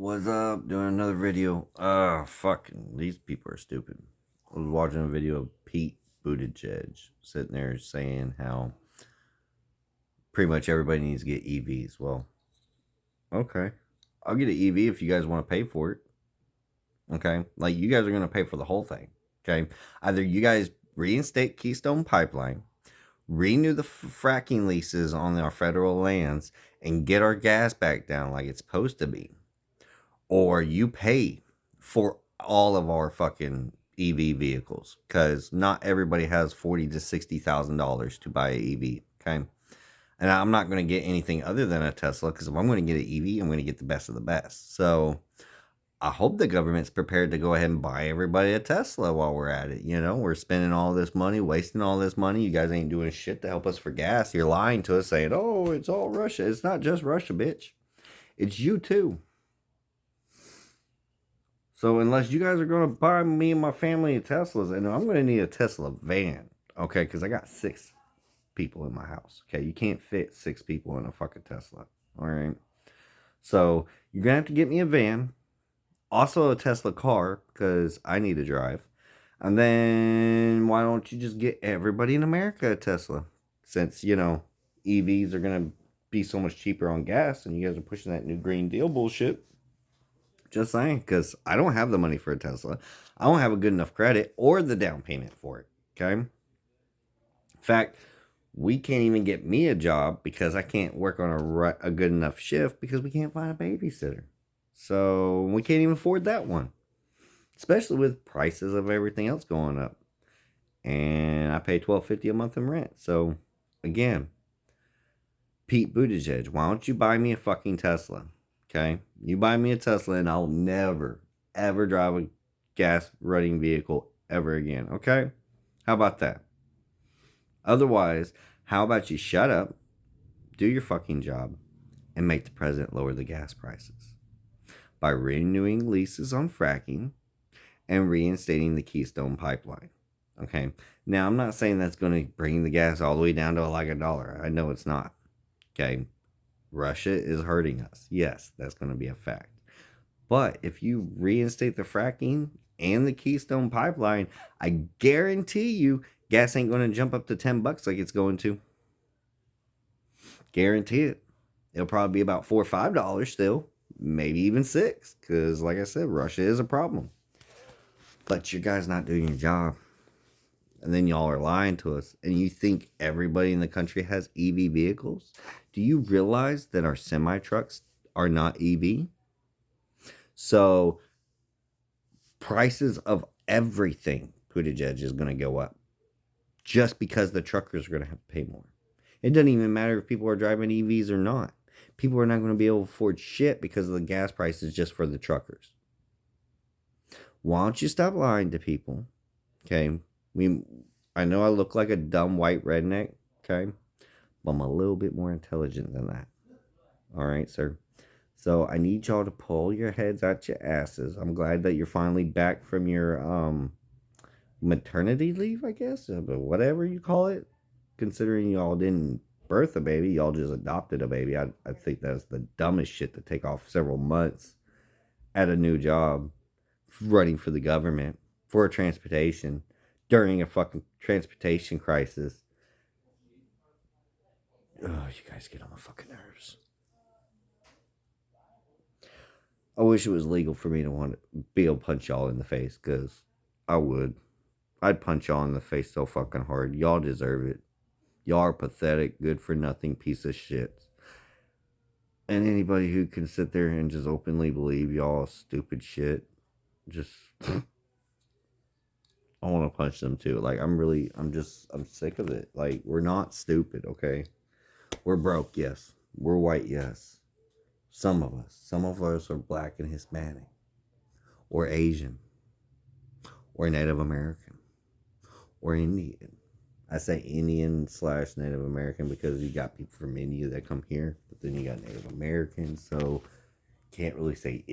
What's up? Doing another video. Fucking these people are stupid. I was watching a video of Pete Buttigieg sitting there saying how pretty much everybody needs to get EVs. Well, okay, I'll get an EV if you guys want to pay for it. Okay, like you guys are gonna pay for the whole thing. Okay, either you guys reinstate Keystone Pipeline, renew the fracking leases on our federal lands, and get our gas back down like it's supposed to be, or you pay for all of our fucking EV vehicles because not everybody has $40,000 to $60,000 to buy an EV. Okay, and I'm not going to get anything other than a Tesla because if I'm going to get an EV, I'm going to get the best of the best. So I hope the government's prepared to go ahead and buy everybody a Tesla while we're at it. You know, we're spending all this money, wasting all this money. You guys ain't doing shit to help us for gas. You're lying to us saying, oh, it's all Russia. It's not just Russia, bitch. It's you too. So unless you guys are going to buy me and my family a Teslas, and I'm going to need a Tesla van, okay? Because I got 6 people in my house, okay? You can't fit 6 people in a fucking Tesla, all right? So you're going to have to get me a van, also a Tesla car, because I need to drive. And then why don't you just get everybody in America a Tesla? Since, EVs are going to be so much cheaper on gas, and you guys are pushing that new Green Deal bullshit. Just saying, because I don't have the money for a Tesla. I don't have a good enough credit or the down payment for it. Okay. In fact, we can't even get me a job because I can't work on a good enough shift because we can't find a babysitter. So we can't even afford that one, especially with prices of everything else going up. And I pay $12.50 a month in rent. So again, Pete Buttigieg, why don't you buy me a fucking Tesla? Okay, you buy me a Tesla, and I'll never ever drive a gas running vehicle ever again. Okay, how about that? Otherwise, how about you shut up, do your fucking job, and make the president lower the gas prices by renewing leases on fracking and reinstating the Keystone Pipeline. Okay, now I'm not saying that's going to bring the gas all the way down to like $1. I know it's not. Okay, Russia is hurting us. Yes, that's going to be a fact. But if you reinstate the fracking and the Keystone Pipeline, I guarantee you gas ain't going to jump up to $10 like it's going to. Guarantee it. It'll probably be about $4 or $5 still, maybe even 6, because like I said, Russia is a problem. But you guys not doing your job, and then y'all are lying to us, and you think everybody in the country has EV vehicles? Do you realize that our semi trucks are not EV? So prices of everything, Buttigieg, is going to go up just because the truckers are going to have to pay more. It doesn't even matter if people are driving EVs or not. People are not going to be able to afford shit because of the gas prices just for the truckers. Why don't you stop lying to people? Okay, I know I look like a dumb white redneck. Okay, but I'm a little bit more intelligent than that. All right, sir. So I need y'all to pull your heads out your asses. I'm glad that you're finally back from your maternity leave, I guess, but whatever you call it. Considering y'all didn't birth a baby, y'all just adopted a baby. I think that's the dumbest shit to take off several months at a new job, running for the government for transportation during a fucking transportation crisis. Oh, you guys get on my fucking nerves. I wish it was legal for me to want to be able to punch y'all in the face, because I would. I'd punch y'all in the face so fucking hard. Y'all deserve it. Y'all are pathetic, good for nothing piece of shit. And anybody who can sit there and just openly believe y'all stupid shit, just I want to punch them too. Like I'm sick of it. Like, we're not stupid, okay? We're broke, yes. We're white, yes. Some of us. Some of us are black and Hispanic, or Asian, or Native American, or Indian. I say Indian slash Native American because you got people from India that come here, but then you got Native Americans, so can't really say I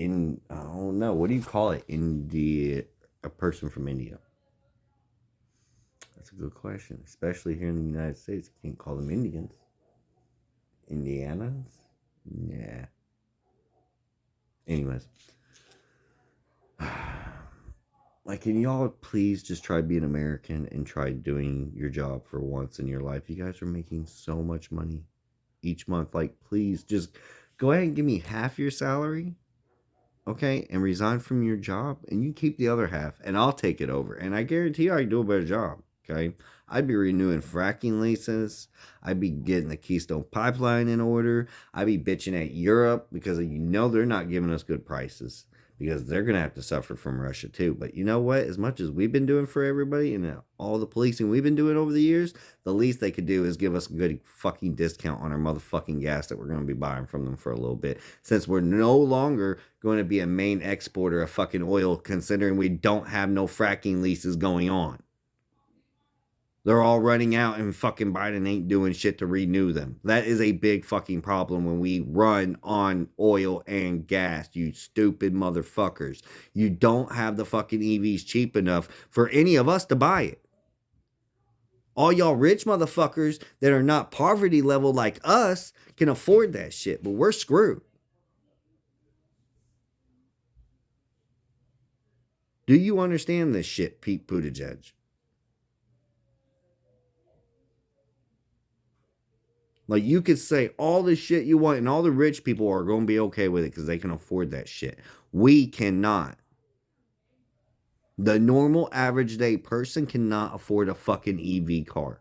don't know. What do you call it? India, a person from India. That's a good question, especially here in the United States. You can't call them Indians. Indianas? Yeah. Anyways. Like, can y'all please just try being American and try doing your job for once in your life? You guys are making so much money each month. Like, please just go ahead and give me half your salary, okay, and resign from your job, and you keep the other half, and I'll take it over. And I guarantee you I can do a better job, okay? I'd be renewing fracking leases. I'd be getting the Keystone Pipeline in order. I'd be bitching at Europe because they're not giving us good prices because they're going to have to suffer from Russia too. But you know what? As much as we've been doing for everybody and all the policing we've been doing over the years, the least they could do is give us a good fucking discount on our motherfucking gas that we're going to be buying from them for a little bit. Since we're no longer going to be a main exporter of fucking oil, considering we don't have no fracking leases going on. They're all running out and fucking Biden ain't doing shit to renew them. That is a big fucking problem when we run on oil and gas, you stupid motherfuckers. You don't have the fucking EVs cheap enough for any of us to buy it. All y'all rich motherfuckers that are not poverty level like us can afford that shit, but we're screwed. Do you understand this shit, Pete Buttigieg? Like, you could say all the shit you want, and all the rich people are going to be okay with it because they can afford that shit. We cannot. The normal average day person cannot afford a fucking EV car.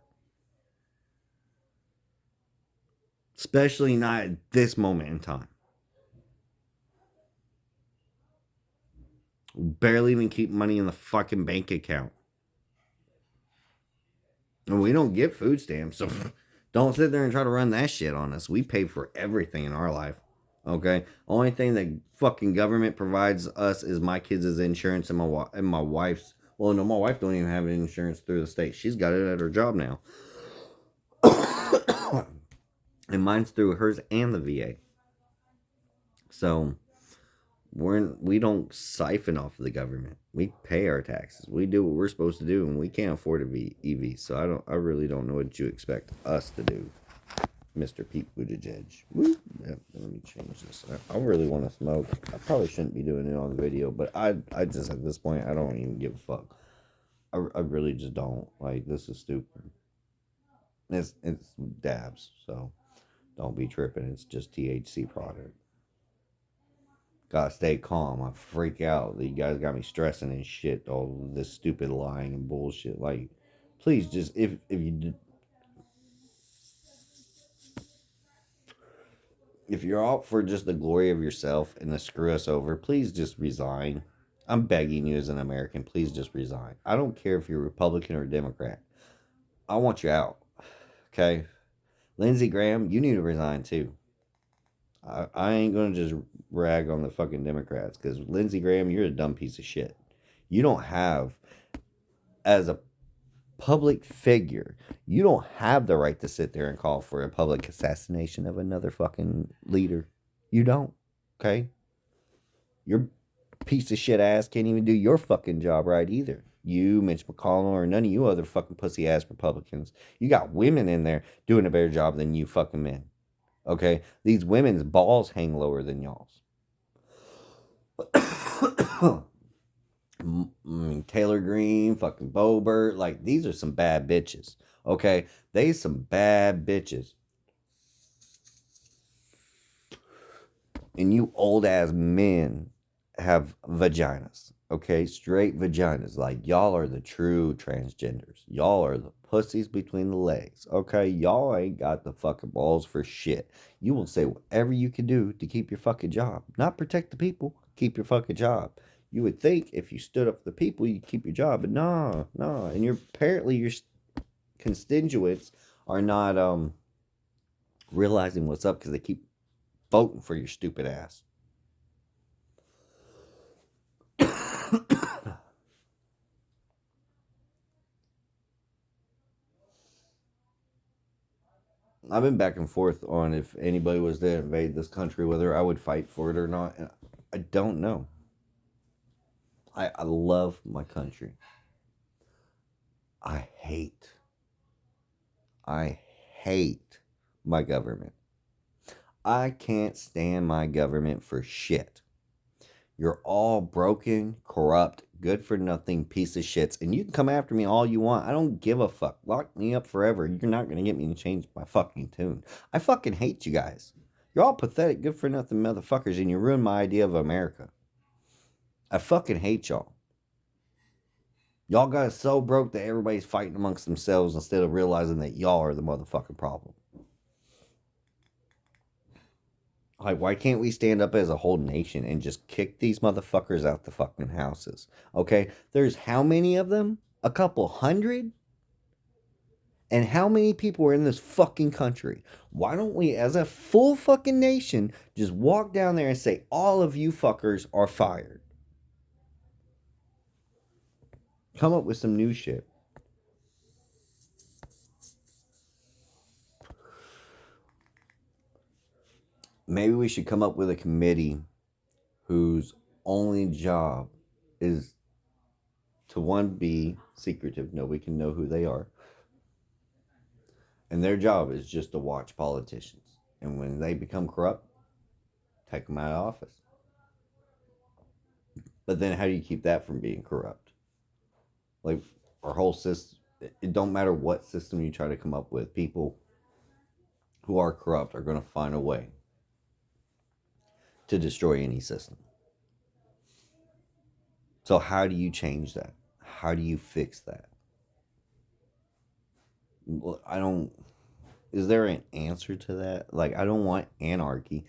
Especially not at this moment in time. Barely even keep money in the fucking bank account. And we don't get food stamps, so don't sit there and try to run that shit on us. We pay for everything in our life. Okay? Only thing that fucking government provides us is my kids' insurance and my wife's. Well, no, my wife don't even have insurance through the state. She's got it at her job now. And mine's through hers and the VA. So we don't siphon off of the government. We pay our taxes. We do what we're supposed to do, and we can't afford a EV. So I really don't know what you expect us to do, Mr. Pete Buttigieg. Woo. Yeah, let me change this. I really want to smoke. I probably shouldn't be doing it on the video, but I just at this point I don't even give a fuck. I really just don't. Like, this is stupid. It's dabs, so don't be tripping. It's just THC product. Gotta stay calm. I freak out. You guys got me stressing and shit. All this stupid lying and bullshit. Like, please just if you're out for just the glory of yourself and to screw us over, please just resign. I'm begging you as an American, please just resign. I don't care if you're Republican or Democrat. I want you out. Okay? Lindsey Graham, you need to resign too. I ain't gonna just rag on the fucking Democrats because Lindsey Graham, you're a dumb piece of shit. You don't have, as a public figure, you don't have the right to sit there and call for a public assassination of another fucking leader. You don't. Okay? Your piece of shit ass can't even do your fucking job right either. You, Mitch McConnell, or none of you other fucking pussy ass Republicans. You got women in there doing a better job than you fucking men. Okay? These women's balls hang lower than y'all's. Taylor Green, fucking Boebert, like, these are some bad bitches. Okay? They some bad bitches. And you old ass men have vaginas. Okay? Straight vaginas. Like, y'all are the true transgenders. Y'all are the pussies between the legs. Okay? Y'all ain't got the fucking balls for shit. You will say whatever you can do to keep your fucking job. Not protect the people. Keep your fucking job. You would think if you stood up for the people, you'd keep your job. But no. And apparently your constituents are not realizing what's up because they keep voting for your stupid ass. I've been back and forth on if anybody was to invade this country, whether I would fight for it or not. And I don't know. I love my country. I hate my government. I can't stand my government for shit. You're all broken, corrupt, good for nothing piece of shits. And you can come after me all you want. I don't give a fuck. Lock me up forever. You're not going to get me to change my fucking tune. I fucking hate you guys. You're all pathetic, good for nothing motherfuckers, and you ruined my idea of America. I fucking hate y'all. Y'all got us so broke that everybody's fighting amongst themselves instead of realizing that y'all are the motherfucking problem. Like, why can't we stand up as a whole nation and just kick these motherfuckers out the fucking houses? Okay? There's how many of them? A couple hundred? And how many people are in this fucking country? Why don't we, as a full fucking nation, just walk down there and say, all of you fuckers are fired? Come up with some new shit. Maybe we should come up with a committee whose only job is to, one, be secretive. Nobody can know who they are. And their job is just to watch politicians. And when they become corrupt, take them out of office. But then how do you keep that from being corrupt? Like, our whole system, it don't matter what system you try to come up with, people who are corrupt are going to find a way to destroy any system. So how do you change that? How do you fix that? I don't. Is there an answer to that? Like, I don't want anarchy.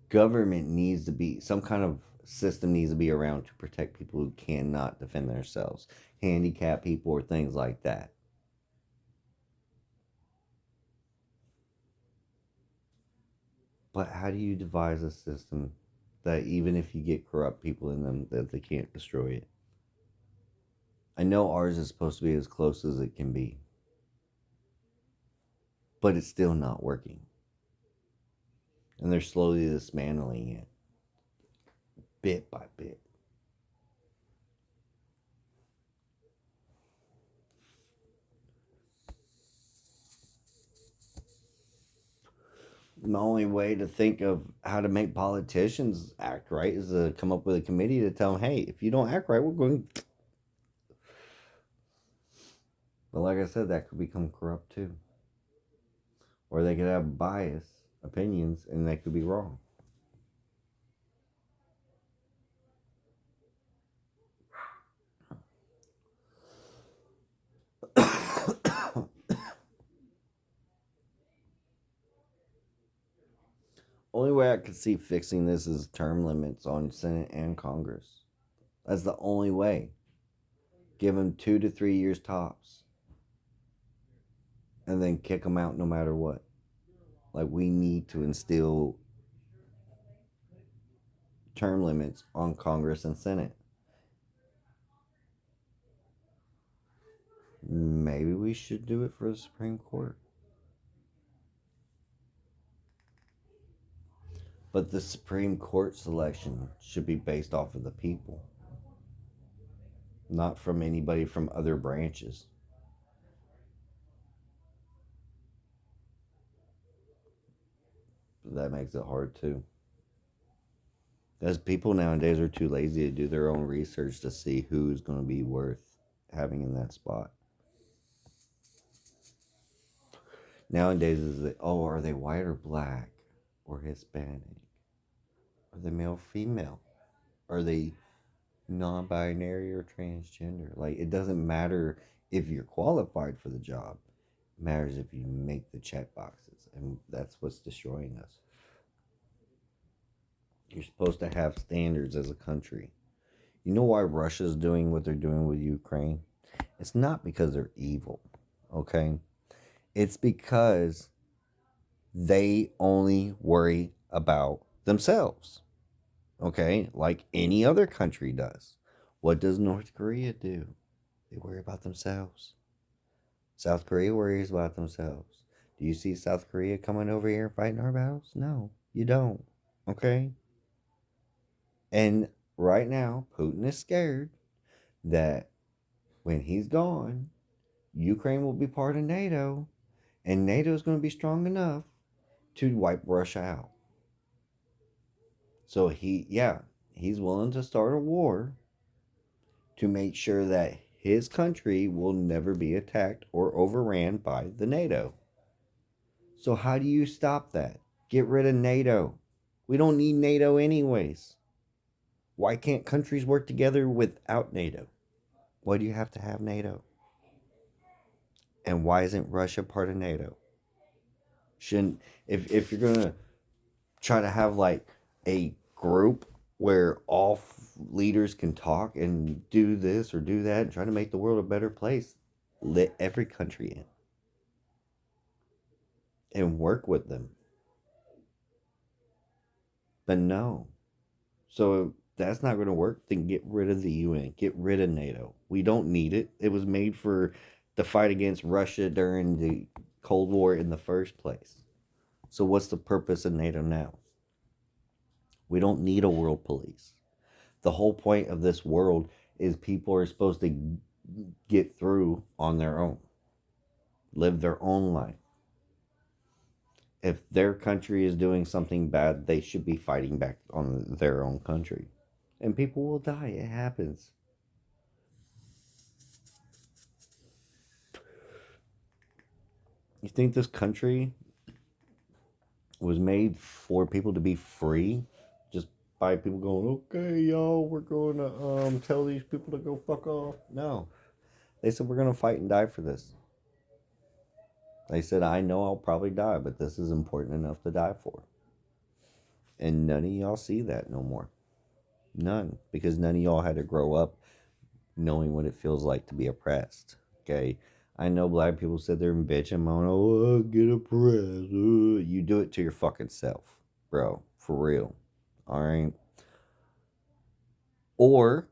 Government needs to be, some kind of system needs to be around to protect people who cannot defend themselves, handicapped people, or things like that. But how do you devise a system that even if you get corrupt people in them, that they can't destroy it? I know ours is supposed to be as close as it can be, but it's still not working. And they're slowly dismantling it, bit by bit. The only way to think of how to make politicians act right is to come up with a committee to tell them, hey, if you don't act right, we're going. But like I said, that could become corrupt too. Or they could have bias opinions and they could be wrong. Only way I could see fixing this is term limits on Senate and Congress. That's the only way. Give them 2 to 3 years tops. And then kick them out no matter what. Like, we need to instill term limits on Congress and Senate. Maybe we should do it for the Supreme Court. But the Supreme Court selection should be based off of the people, not from anybody from other branches. That makes it hard too. Because people nowadays are too lazy to do their own research to see who's going to be worth having in that spot. Nowadays, is it, oh, are they white or black or Hispanic? Are they male, female? Are they non-binary or transgender? Like, it doesn't matter if you're qualified for the job. It matters if you make the check boxes, and that's what's destroying us. You're supposed to have standards as a country. You know why Russia's doing what they're doing with Ukraine? It's not because they're evil, okay? It's because they only worry about themselves, okay? Like any other country does. What does North Korea do? They worry about themselves. South Korea worries about themselves. Do you see South Korea coming over here and fighting our battles? No, you don't, okay? And right now, Putin is scared that when he's gone, Ukraine will be part of NATO, and NATO is going to be strong enough to wipe Russia out. So he He's willing to start a war to make sure that his country will never be attacked or overran by the NATO. So how do you stop that? Get rid of NATO. We don't need NATO anyways. Why can't countries work together without NATO? Why do you have to have NATO? And why isn't Russia part of NATO? Shouldn't if you're gonna try to have like a group where all leaders can talk and do this or do that and try to make the world a better place, let every country in and work with them. But no. So if that's not going to work, then get rid of the UN. Get rid of NATO. We don't need it. It was made for the fight against Russia during the Cold War in the first place. So what's the purpose of NATO now? We don't need a world police. The whole point of this world is people are supposed to get through on their own, live their own life. If their country is doing something bad, they should be fighting back on their own country. And people will die. It happens. You think this country was made for people to be free? Just by people going, okay, y'all, we're going to tell these people to go fuck off? No. They said, we're going to fight and die for this. They said, I know I'll probably die, but this is important enough to die for. And none of y'all see that no more. None. Because none of y'all had to grow up knowing what it feels like to be oppressed. Okay? I know black people sit there and bitch and moan, oh, get oppressed. You do it to your fucking self, bro. For real. Alright? Or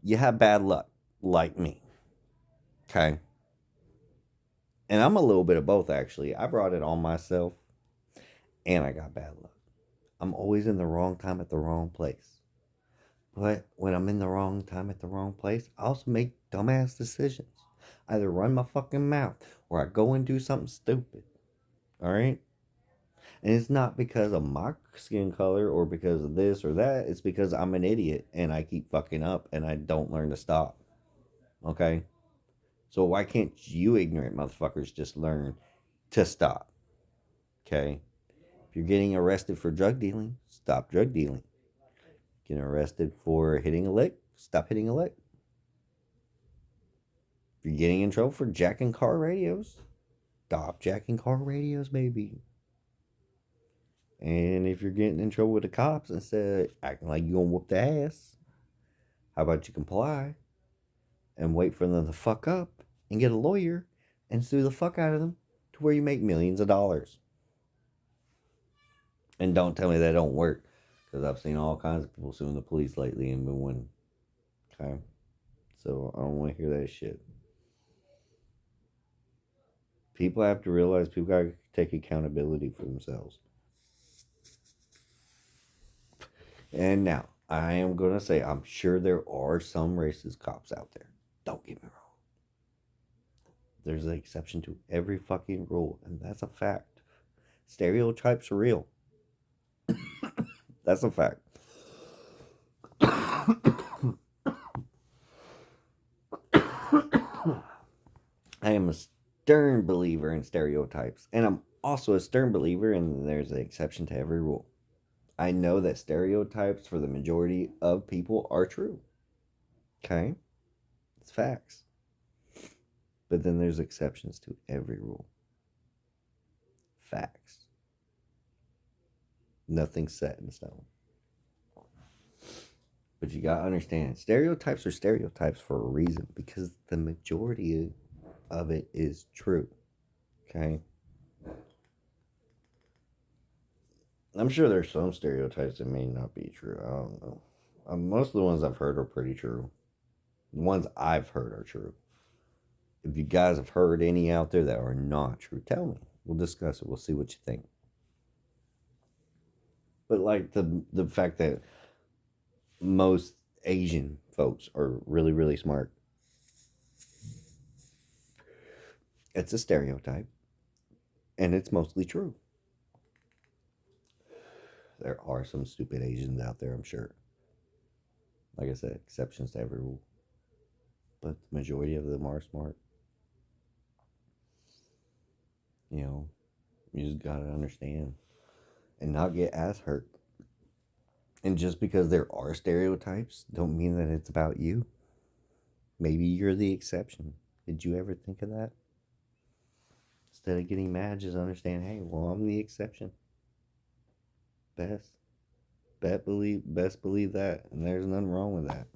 you have bad luck, like me. Okay? And I'm a little bit of both, actually. I brought it on myself, and I got bad luck. I'm always in the wrong time at the wrong place. But when I'm in the wrong time at the wrong place, I also make dumbass decisions. I either run my fucking mouth or I go and do something stupid. Alright? And it's not because of my skin color or because of this or that. It's because I'm an idiot and I keep fucking up and I don't learn to stop. Okay? So why can't you ignorant motherfuckers just learn to stop? Okay? If you're getting arrested for drug dealing, stop drug dealing. Getting arrested for hitting a lick, stop hitting a lick. If you're getting in trouble for jacking car radios, stop jacking car radios, baby. And if you're getting in trouble with the cops instead of acting like you're gonna whoop the ass, how about you comply and wait for them to fuck up and get a lawyer and sue the fuck out of them to where you make millions of dollars. And don't tell me that don't work, because I've seen all kinds of people suing the police lately and been winning. Okay? So I don't want to hear that shit. People have to realize people gotta take accountability for themselves. And now, I am gonna say, I'm sure there are some racist cops out there. Don't get me wrong. There's an exception to every fucking rule, and that's a fact. Stereotypes are real. That's a fact. I am a stern believer in stereotypes, and I'm also a stern believer in there's an exception to every rule. I know that stereotypes for the majority of people are true. Okay? It's facts. But then there's exceptions to every rule. Facts. Nothing's set in stone. But you gotta understand, stereotypes are stereotypes for a reason, because the majority of it is true. Okay? I'm sure there's some stereotypes that may not be true. I don't know. Most of the ones I've heard are pretty true. The ones I've heard are true. If you guys have heard any out there that are not true, tell me. We'll discuss it. We'll see what you think. But like the fact that most Asian folks are really, really smart. It's a stereotype. And it's mostly true. There are some stupid Asians out there, I'm sure. Like I said, exceptions to every rule. But the majority of them are smart. You know, you just gotta understand and not get as hurt. And just because there are stereotypes, don't mean that it's about you. Maybe you're the exception. Did you ever think of that? Instead of getting mad, just understand, hey, well, I'm the exception. Best. Best believe that. And there's nothing wrong with that.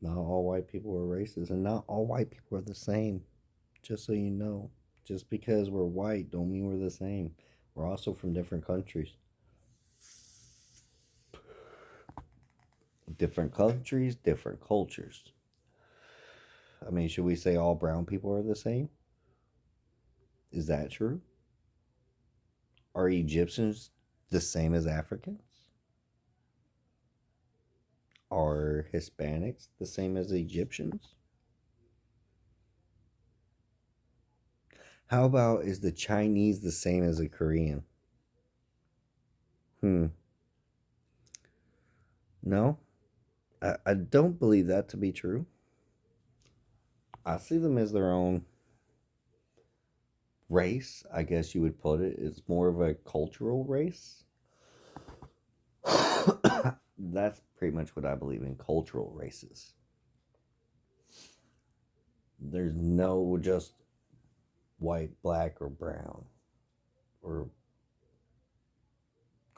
Not all white people are racist, and not all white people are the same. Just so you know. Just because we're white don't mean we're the same. We're also from different countries. Different countries, different cultures. I mean, should we say all brown people are the same? Is that true? Are Egyptians the same as Africans? Are Hispanics the same as Egyptians? How about is the Chinese the same as a Korean? Hmm. No, I don't believe that to be true. I see them as their own race, I guess you would put it. It's more of a cultural race. That's pretty much what I believe in, cultural races. There's no just white, black, or brown, or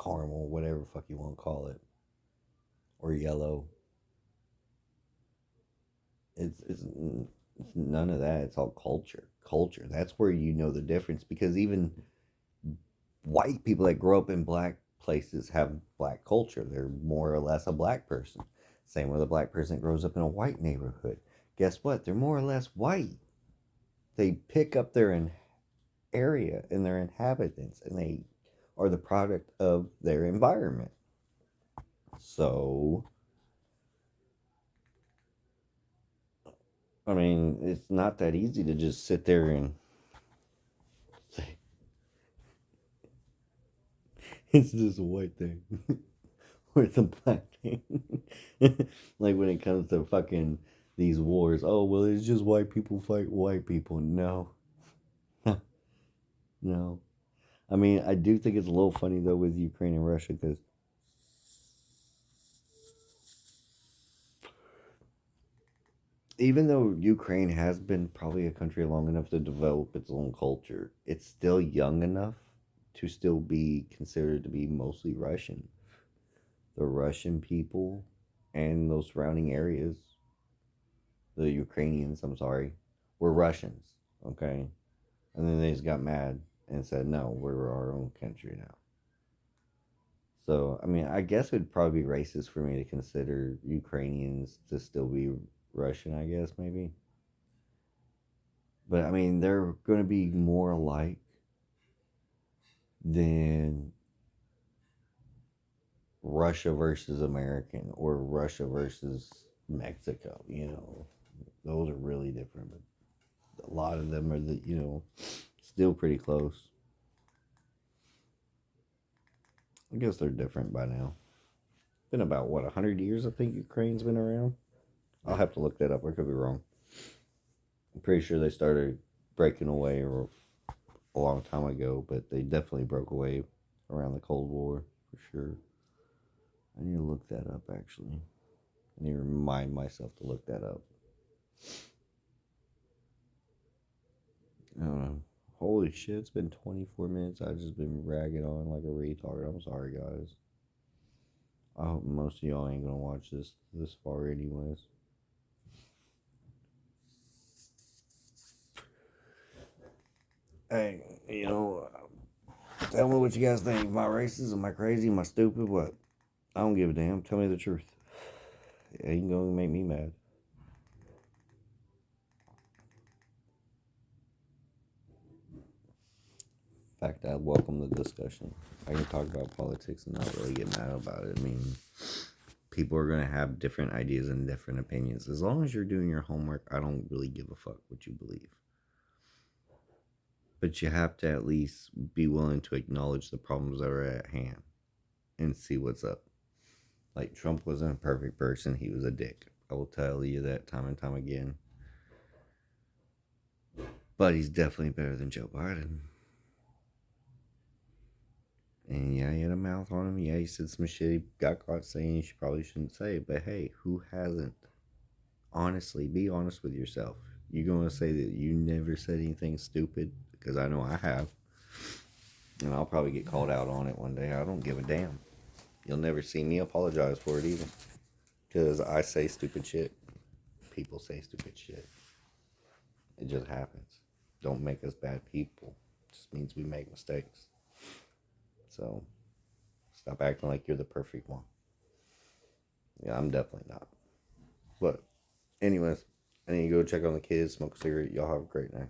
caramel, whatever the fuck you want to call it, or yellow. It's none of that. It's all culture. Culture. That's where you know the difference, because even white people that grow up in black places have black culture. They're more or less a black person. Same with a black person that grows up in a white neighborhood. Guess what? They're more or less white. They pick up their area and their inhabitants, and they are the product of their environment. So, I mean, it's not that easy to just sit there and say, it's just a white thing. Or it's a black thing. Like when it comes to fucking these wars, oh, well, it's just white people fight white people. No. No. I mean, I do think it's a little funny, though, with Ukraine and Russia, because even though Ukraine has been probably a country long enough to develop its own culture, it's still young enough to still be considered to be mostly Russian. The Russian people and those surrounding areas, the Ukrainians, I'm sorry, were Russians, okay? And then they just got mad and said, no, we're our own country now. So, I mean, I guess it would probably be racist for me to consider Ukrainians to still be Russian, I guess, maybe. But, I mean, they're going to be more alike than Russia versus American or Russia versus Mexico, you know. Those are really different, but a lot of them are, still pretty close. I guess they're different by now. Been about, what, 100 years I think Ukraine's been around? I'll have to look that up. I could be wrong. I'm pretty sure they started breaking away a long time ago, but they definitely broke away around the Cold War for sure. I need to look that up actually. I need to remind myself to look that up. I don't know. Holy shit, it's been 24 minutes. I've just been ragging on like a retard. I'm sorry, guys. I hope most of y'all ain't gonna watch this far anyways. Hey, tell me what you guys think. Am I racist? Am I crazy? Am I stupid? What? I don't give a damn. Tell me the truth. It ain't gonna make me mad. In fact, I welcome the discussion. I can talk about politics and not really get mad about it. I mean, people are gonna have different ideas and different opinions. As long as you're doing your homework, I don't really give a fuck what you believe. But you have to at least be willing to acknowledge the problems that are at hand. and see what's up. Like, Trump wasn't a perfect person. He was a dick. I will tell you that time and time again. But he's definitely better than Joe Biden. And yeah, he had a mouth on him. Yeah, he said some shit he got caught saying he probably shouldn't say. But hey, who hasn't? Honestly, be honest with yourself. You going to say that you never said anything stupid? Because I know I have. And I'll probably get called out on it one day. I don't give a damn. You'll never see me apologize for it either. Because I say stupid shit. People say stupid shit. It just happens. Don't make us bad people. It just means we make mistakes. So, stop acting like you're the perfect one. Yeah, I'm definitely not. But, anyways, I need to go check on the kids, smoke a cigarette. Y'all have a great night.